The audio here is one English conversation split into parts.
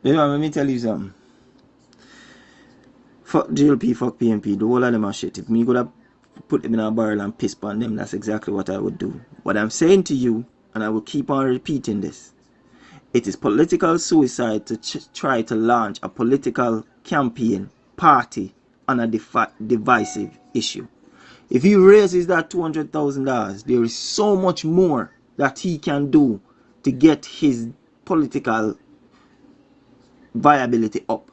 You know, let me tell you something. Fuck GLP, fuck PMP, the whole of them are shit. If me could have put them in a barrel and piss on them, that's exactly what I would do. What I'm saying to you, and I will keep on repeating this, it is political suicide to try to launch a political campaign party on a divisive issue. If he raises that $200,000, there is so much more that he can do to get his political viability up.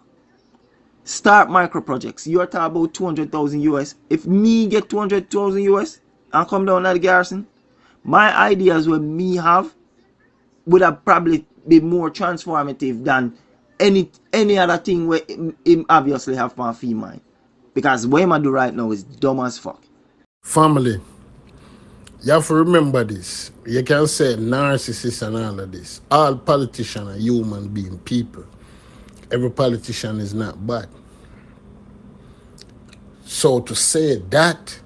Start micro projects. You are talking about 200,000 US. If me get 200,000 US and come down at the garrison, my ideas what me have would have probably been more transformative than any other thing where him obviously have my fee mind. Because what I do right now is dumb as fuck. Family, you have to remember this. You can say narcissists and all of this. All politicians are human being people. Every politician is not bad. So to say that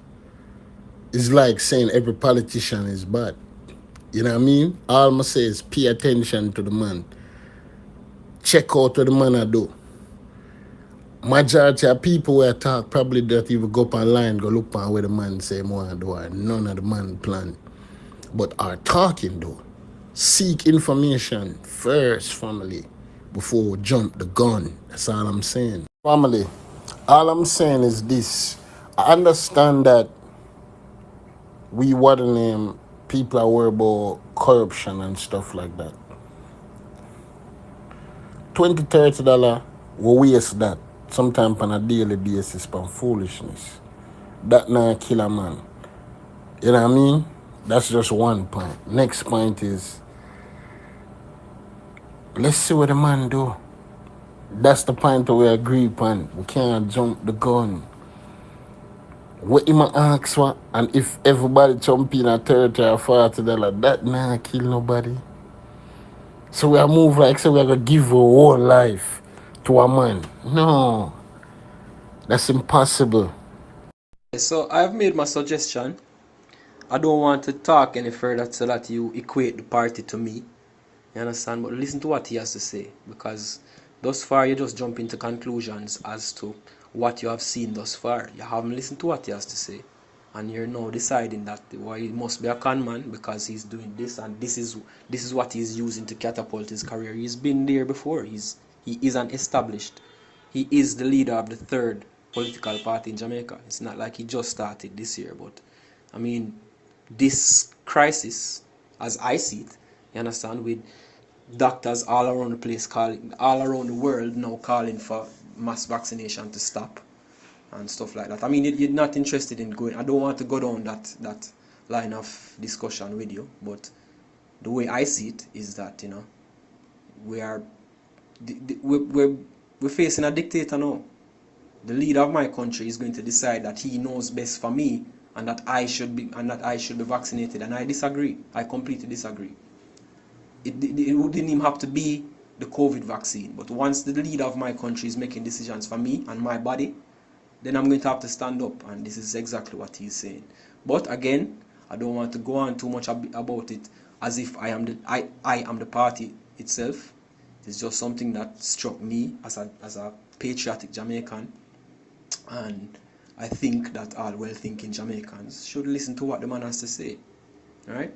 is like saying every politician is bad. You know what I mean? All I'm going to say is pay attention to the man. Check out what the man I do. Majority of people who talk probably don't even go up online, go look on where the man say more do, or none of the man plan. But are talking though. Seek information first, family, before we jump the gun. That's all I'm saying. Family, all I'm saying is this. I understand that what the name, people are worried about corruption and stuff like that. $20, $30, we waste that. Sometimes on a daily basis for foolishness. That not kill a man. You know what I mean? That's just one point. Next point is, let's see what the man do. That's the point that we agree upon. We can't jump the gun. What him ask for, and if everybody jump in at $30 or $40, that not kill nobody. So we are move like say we are gonna give a whole life to a man. No. That's impossible. So I've made my suggestion. I don't want to talk any further so that you equate the party to me. You understand? But listen to what he has to say, because thus far you just jump into conclusions as to what you have seen thus far. You haven't listened to what he has to say, and you're now deciding that he must be a con man because he's doing this, and this is what he's using to catapult his career. He's been there before. He is an established. He is the leader of the third political party in Jamaica. It's not like he just started this year, but I mean, this crisis, as I see it, you understand, with doctors all around the place all around the world now calling for mass vaccination to stop and stuff like that. I mean, you're not interested in going. I don't want to go down that line of discussion with you, but the way I see it is that, you know, we're facing a dictator now. The leader of my country is going to decide that he knows best for me and that I should be vaccinated, and I disagree. I completely disagree. It didn't even have to be the COVID vaccine, but once the leader of my country is making decisions for me and my body, then I'm going to have to stand up, and this is exactly what he's saying. But again, I don't want to go on too much about it as if I am the party itself. It's just something that struck me as a patriotic Jamaican, and I think that all well-thinking Jamaicans should listen to what the man has to say. Alright?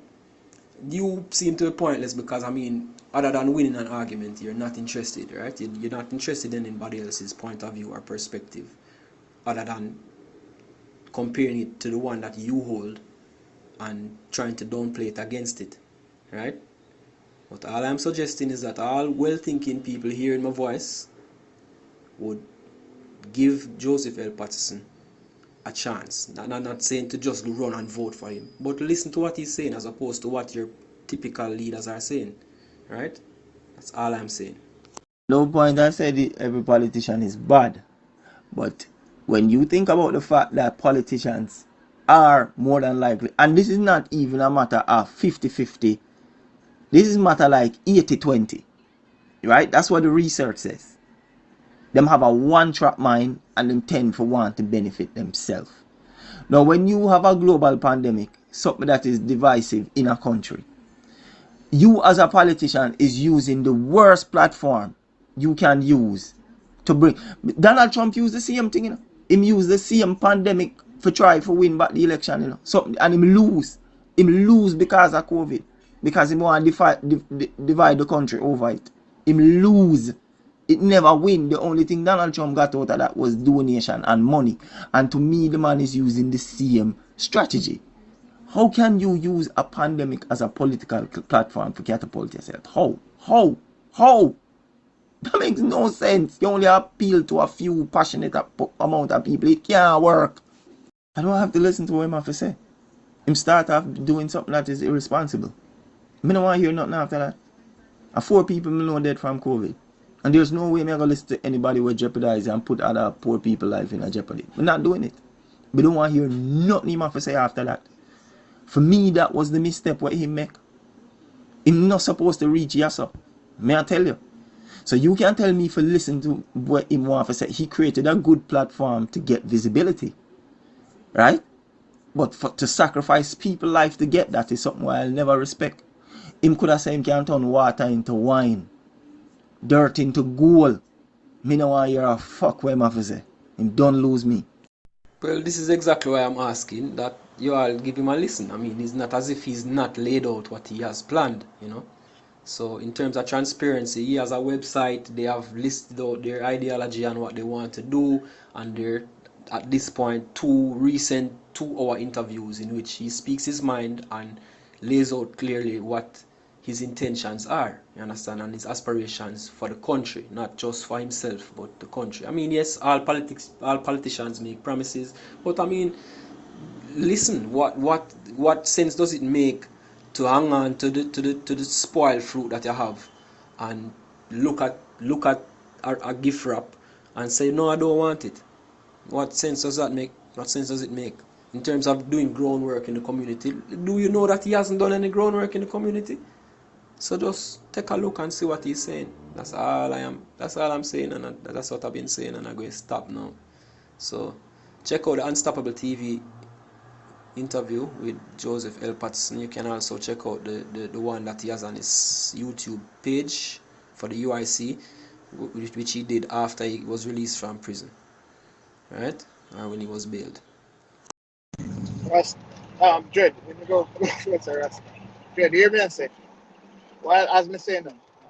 You seem to be pointless because, I mean, other than winning an argument, you're not interested, right? You're not interested in anybody else's point of view or perspective, other than comparing it to the one that you hold and trying to downplay it against it, right? But all I'm suggesting is that all well-thinking people hearing my voice would give Joseph L. Patterson a chance. I'm not saying to just run and vote for him, but listen to what he's saying as opposed to what your typical leaders are saying, right? That's all I'm saying. No point I said every politician is bad, but when you think about the fact that politicians are more than likely, and this is not even a matter of 50-50, this is a matter like 80-20, right? That's what the research says. Them have a one-track mind and them tend for want to benefit themselves. Now, when you have a global pandemic, something that is divisive in a country, you as a politician is using the worst platform you can use to bring. Donald Trump used the same thing, you know. Him use the same pandemic for try for win back the election, you know. So and him lose. Him lose because of COVID. Because he want to divide the country over it. Him lose. It never win. The only thing Donald Trump got out of that was donation and money. And to me, the man is using the same strategy. How can you use a pandemic as a political platform to catapult yourself? How? That makes no sense. You only appeal to a few passionate amount of people. It can't work. I don't have to listen to what him have to say. Him start off doing something that is irresponsible. I don't want to hear nothing after that. 4 people know dead from COVID. And there's no way I'm going to listen to anybody who jeopardize and put other poor people's life in a jeopardy. We're not doing it. We don't want to hear nothing him have to say after that. For me, that was the misstep what he make. He's not supposed to reach yes up. May I tell you? So you can tell me if you listen to what him want to say. He created a good platform to get visibility. Right? But to sacrifice people's life to get that is something I'll never respect. Him could have said him can turn water into wine. Dirt into gold. Me no want hear a fuck what him have to say. Him don't lose me. Well, this is exactly why I'm asking that you all give him a listen. I mean, it's not as if he's not laid out what he has planned, you know. So in terms of transparency, he has a website. They have listed out their ideology and what they want to do, and they're at this point 2 recent 2-hour interviews in which he speaks his mind and lays out clearly what his intentions are, you understand, and his aspirations for the country, not just for himself, but the country. I mean, yes, all politicians make promises, but I mean, listen, what sense does it make to hang on to the spoiled fruit that you have and look at a gift wrap and say, no, I don't want it? What sense does that make? What sense does it make? In terms of doing groundwork in the community, do you know that he hasn't done any groundwork in the community? So just take a look and see what he's saying. That's all I'm saying, and that's what I've been saying, and I'm going to stop now. So check out the Unstoppable TV interview with Joseph L. Patterson. You can also check out the one that he has on his YouTube page for the UIC, which he did after he was released from prison, right? Or when he was bailed. Dread, let me go. Dread, hear me and say. Well, as me saying,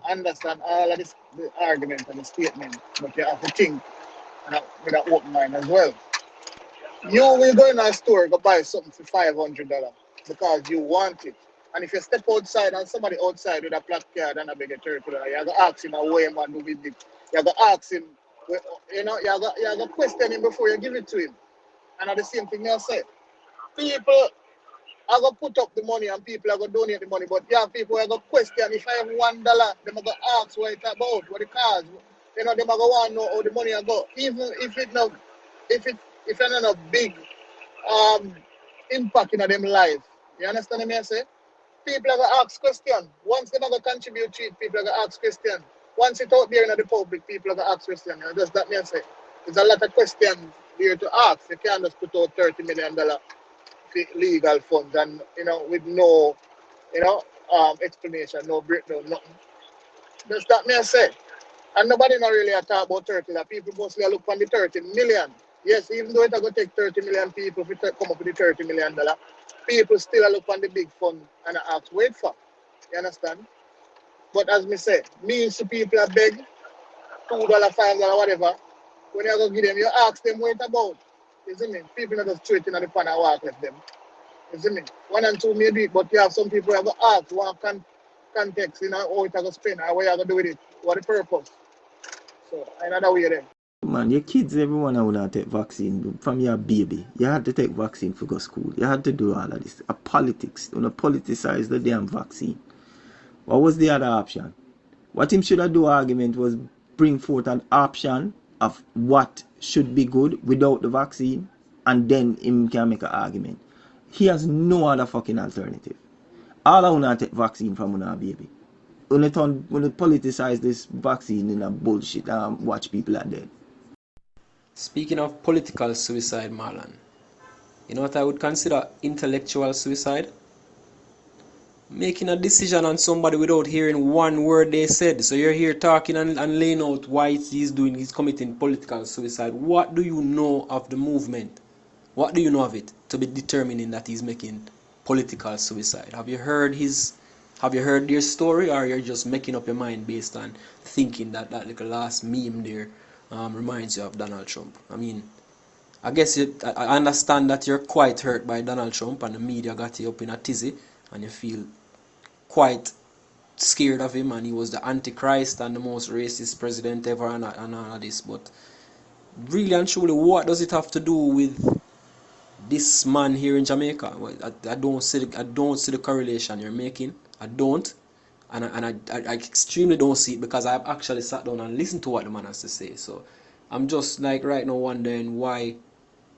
I understand all of this, the argument and the statement, but you have to think with an open mind as well. You will go in a store go buy something for $500 because you want it. And if you step outside and somebody outside with a placard and a beg $30, you have to ask him what him want to do with it. You have to ask him, you know, you have to question him before you give it to him. And at the same thing you say, people are going to put up the money and people are going to donate the money, but you have people who are going to question if I have $1, they're going to ask what it's about, what the cause. You know, they're going to want to know how the money will go. Even if it's not, if it's not a big impact in them life. You understand what I say? People are going to ask questions. Once they're going to contribute to it, people are going to ask questions. Once it's out there in the public, people are going to ask questions. You know, just that me say. There's a lot of questions there to ask. You can't just put out $30 million legal funds and, you know, with no, you know, explanation, no breakdown, nothing. Just that me say. And nobody not really talk about 30. That people mostly look on the 30 million. Yes, even though it's going to take 30 million people to come up with the $30 million, people still look on the big fund and ask, wait for. You understand? But as me say, means to people are beg, $2, $5, whatever. When you're going to give them, you ask them what it's about. You see me? People not just straight in the pan and walk with them. You see me? 1 and 2 maybe, but you have some people who have to ask what context, you know, how it's going to spend or what you're going to do with it, what the purpose. So, another way then. Man, your kids, everyone would have to take vaccine from your baby. You had to take vaccine for go school. You had to do all of this. A politics. You know, politicize the damn vaccine. What was the other option? What him should have do argument was bring forth an option of what should be good without the vaccine, and then him can make an argument. He has no other fucking alternative. All I want to take vaccine from our baby. When they politicize this vaccine in a bullshit and watch people are dead. Speaking of political suicide, Marlon, you know what I would consider intellectual suicide? making a decision on somebody without hearing one word they said. So you're here talking and laying out why he's committing political suicide. What do you know of the movement? What do you know of it to be determining that he's making political suicide? Have you heard their story, or you're just making up your mind based on thinking that little last meme there reminds you of Donald Trump? I mean, I guess I understand that you're quite hurt by Donald Trump and the media got you up in a tizzy and you feel quite scared of him, and he was the Antichrist and the most racist president ever and all of this. But really and truly, what does it have to do with this man here in Jamaica? Well, I don't see the correlation you're making. I don't, and I extremely don't see it, because I've actually sat down and listened to what the man has to say. So I'm just like right now wondering why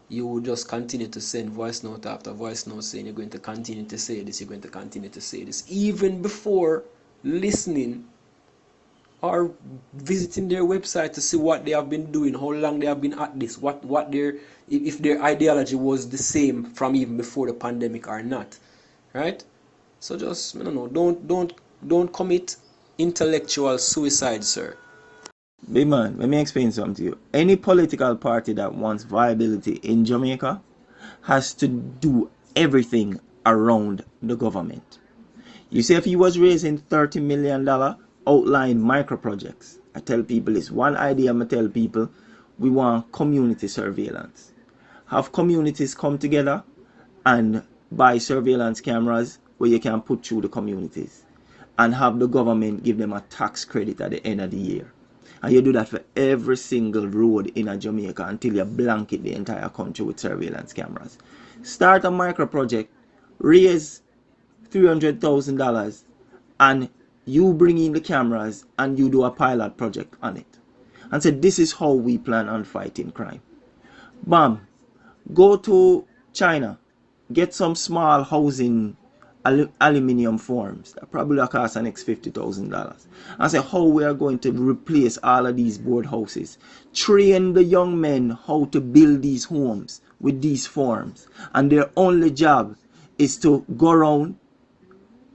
you would just continue to send voice note after voice note saying you're going to continue to say this, you're going to continue to say this, even before listening or visiting their website to see what they have been doing, how long they have been at this, what if their ideology was the same from even before the pandemic or not, right? So just, I don't know, don't commit intellectual suicide, sir. Big man, let me explain something to you. Any political party that wants viability in Jamaica has to do everything around the government. You see, if he was raising $30 million outline micro projects, I tell people it's one idea. I tell people we want community surveillance. Have communities come together and buy surveillance cameras where you can put through the communities, and have the government give them a tax credit at the end of the year. And you do that for every single road in a Jamaica until you blanket the entire country with surveillance cameras. Start a micro project, raise $300,000, and you bring in the cameras and you do a pilot project on it. And say, this is how we plan on fighting crime. Bam. Go to China. Get some small housing aluminium forms that probably cost an next $50,000, and say how we are going to replace all of these board houses. Train the young men how to build these homes with these forms, and their only job is to go around,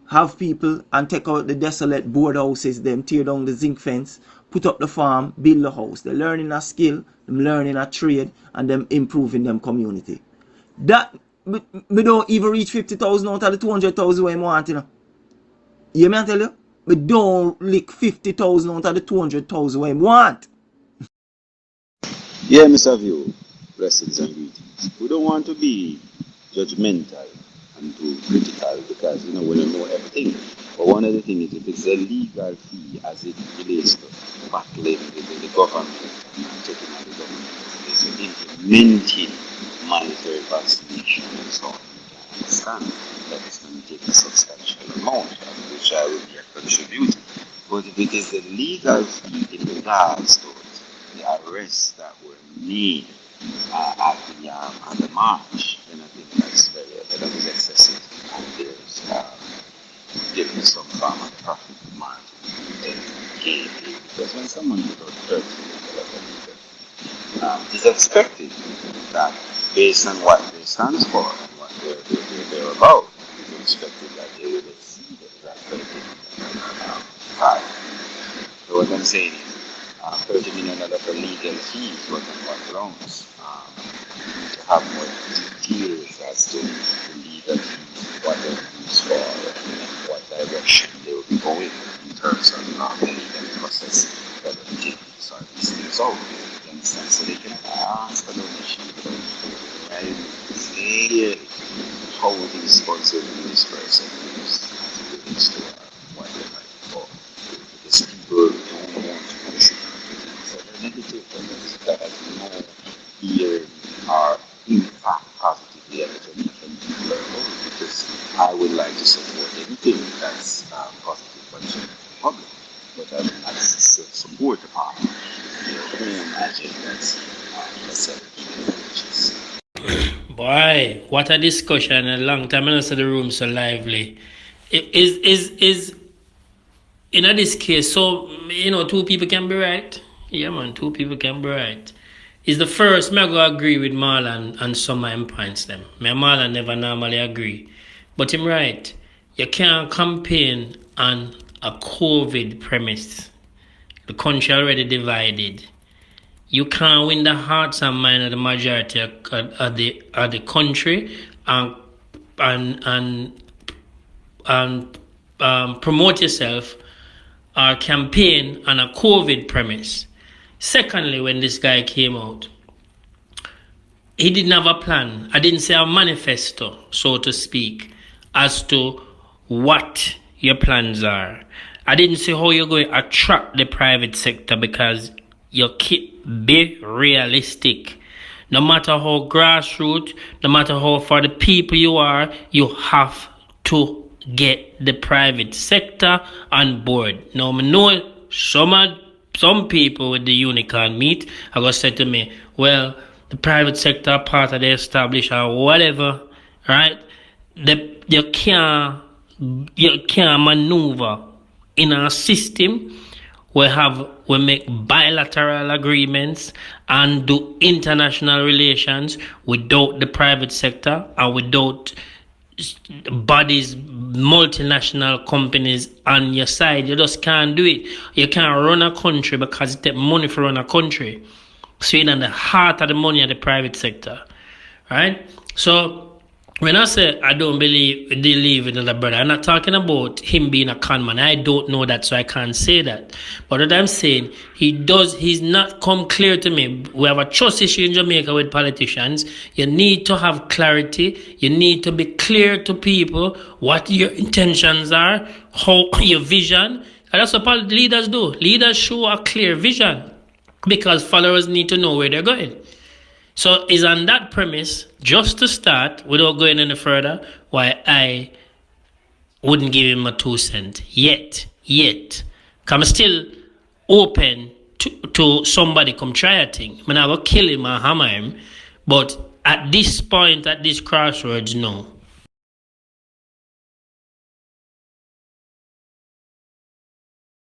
have people and take out the desolate board houses, them tear down the zinc fence, put up the farm, build the house. They're learning a skill, them learning a trade, and them improving them community. That we don't even reach 50,000 out of the 200,000 we want, you know. You hear me I tell you? We don't lick 50,000 out of the 200,000 we want. Yeah, Mr. View, blessings and greetings. We don't want to be judgmental and too critical, because we don't know everything. But one of the things is, if it's a legal fee as it relates to battling with the government and taking out the government, is implementing monetary vaccination and so on. You understand that it's going to take a substantial amount, which I will be contributing. But if it is the legal fee in regards to the arrests that were made at the march, then I think that is excessive, and there's giving some form of profit margin and gain. Because when someone goes out 30 million, it is expected that, based on what they stand for and what they're about, it is expected that they will exceed that 30 million value. So what I'm saying is, $30 million for legal fees, but on what grounds? To have more details as to the legal fees, what they're used for, and what direction they will be going in terms of the legal process that will be taking to sort these things out. You understand? So they can ask a donation, right? Say how the sponsor this person is to what they're fighting for. Because people don't want to contribute to things that are negative, and that has no fear or impact positively on the Jamaican people. Because I would like to support anything that's positive for the Jamaican public, but I support the party, their own agendas, Boy, what a discussion! A long time I don't see the room so lively. Is in this case, so two people can be right. Yeah, man, two people can be right. Is the first, me I go agree with Marlon and some of my points them. Me and Marlon never normally agree. But him right. You can't campaign on a COVID premise. The country already divided. You can't win the hearts and minds of the majority of the country and promote yourself or campaign on a COVID premise. Secondly, when this guy came out, he didn't have a plan. I didn't say a manifesto, so to speak, as to what your plans are. I didn't say how you're going to attract the private sector, because you keep be realistic. No matter how grassroots, no matter how for the people you are, you have to get the private sector on board. Now, I know some people with the unicorn meat are going to say to me, well, the private sector part of the established or whatever, right? You can't maneuver in a system we make bilateral agreements and do international relations without the private sector and without bodies, multinational companies on your side. You just can't do it. You can't run a country because it takes money for run a country. So you're in the heart of the money of the private sector, right? So when I say I don't believe in the brother, I'm not talking about him being a con man. I don't know that, so I can't say that. But what I'm saying, he's not come clear to me. We have a trust issue in Jamaica with politicians. You need to have clarity. You need to be clear to people what your intentions are, how your vision. And that's what leaders do. Leaders show a clear vision because followers need to know where they're going. So it's on that premise, just to start, without going any further, why I wouldn't give him a 2 cent yet. Because I'm still open to somebody come try a thing. I'm not going to kill him or hammer him. But at this point, at this crossroads, no.